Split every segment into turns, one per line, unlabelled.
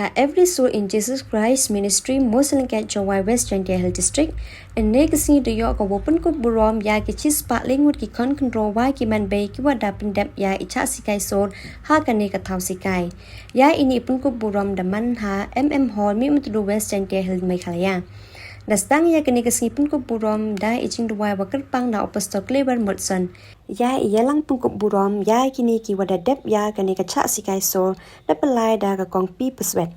ka every soul in Jesus Christ ministry Muslim kat Jawai West Chandia Hill District and negasi do yo ko pynkup burom ya ki chis pa lingut ki kon control wa ki man bay ki wada pendap ya icha sikai sol ha kan ne ka thau sikai ya ini pynkup burom da man ha hall mi mtu West Chandia Hill mai khalaya Dasdang ya kini kesini pynkup burom da ijing duwai wakar pang na opastok lebar mutson. Ya iyalang pynkup burom ya kini ki wada dep ya kini kacak sikai sol da pelai da ka kong pi peswet.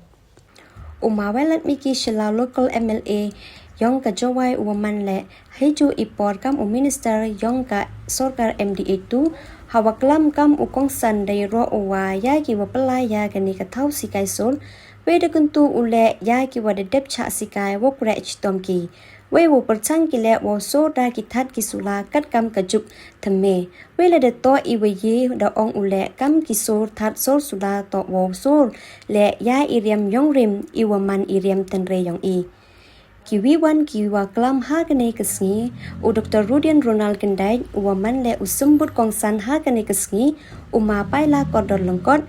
Umawelat miki shela local MLA yong ka jawai uwaman le heju ipor kam minister yong ka sorkar MDA tu hawaklam kam ukong san day ro uwa ya ki wapelai ya kini kathau sikai sol Weda kuntu ule ya ki wada dep chah sikai wok rech tomki. We wo perchang ki le wo so da ki that ki sula kat kam kajuk thame. We le de to I we ye da ong ule kam ki so that so sula to wo so le ya iriam yong rim I waman iriam tenre yong I. Ki wi wan ki wa klam ha kane kasngi u Dr. Rudian Ronald Kendai waman le usumbut kong san ha kane kasngi uma paila kodor lengkot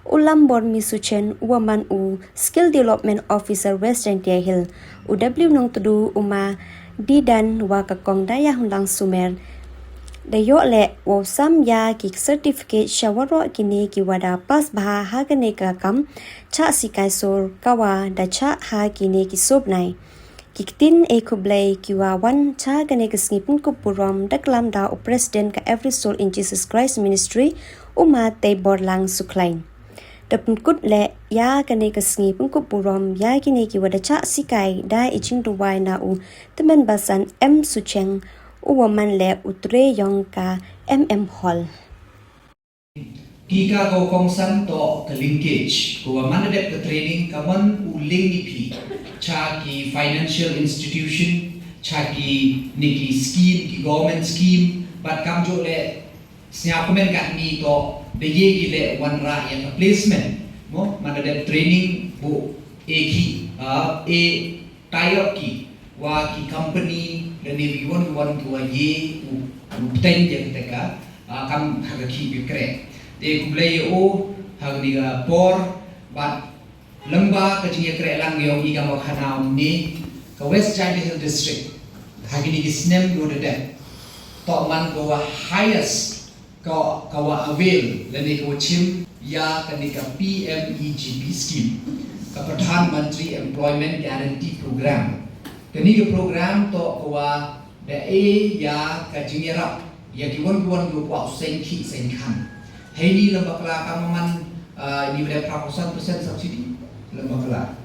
Ulam Bon Misuchen Woman U Skill Development Officer West Chandia Hill UW Nong Tudu Uma Didan Wakakong Daya Hundang Sumer Dayo le wo sam ya ki certificate shawaro kini ki wada pas baha hagane ka kam cha sikai sol kawa da cha ha kini ki sob nai Kiktin kublai kiwa wan cha gane kasngi pynkup burom daklam da o president ka Every Soul in Jesus Christ ministry uma te borlang suklain Dapun kut le ya kane kasngi pynkup burom ya kini ki wada cha sikai da ijing duwai na u teman basan M Sucheng uwaman le utre yong ka hall
Kika ko kong san to ka linkage ko man dep ka training kaman u link ni pi cha ki financial institution cha ki niki scheme ki government scheme but kam jo le snya komen ka ni to de ye ki le wan ra ya placement mo man dep training bu ki a tie ki wa ki company le ni wan tu ye u ten je ka kam ha ki bi kre de kublai o hagniga por but lamba ka jinge kre lang yo I ka khana ni ka West Chandia Hill District hagini ki snem go de to man go highest ka wa avail le ni ko chim ya ka ni ka PMEGP scheme ka Pradhan Mantri Employment Guarantee Program ka ni ka program to ko wa de ya ka jinge rap ya ki won go wa sen ki sen khan Hei lembak kelak kaman ini berapa persen subsidi lembak kelak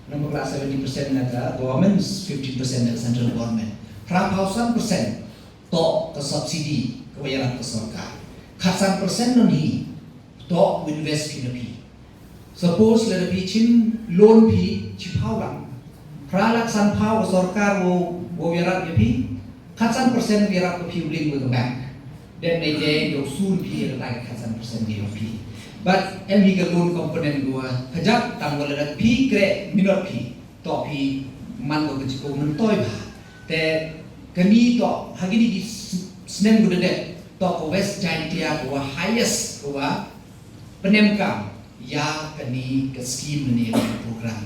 70% naga government 50% naga central government berapa persen to ke subsidi kewajaran ke sorkar khasan persen noni to invest ki nabi suppose le nabi chin loan pi chipau lang pralaksan pau sorkar wo yarat pi khasan persen yarat pi uling ke bank dan meje yo sun pi la khasan persen di pi but MD ka loan component gua hajak tanggal ada pi kre minor pi to pi man go ke ko mun toy ba te kami to hagini di snen gua de to ko West Chandia gua highest gua penemkam ya kani ke scheme ni program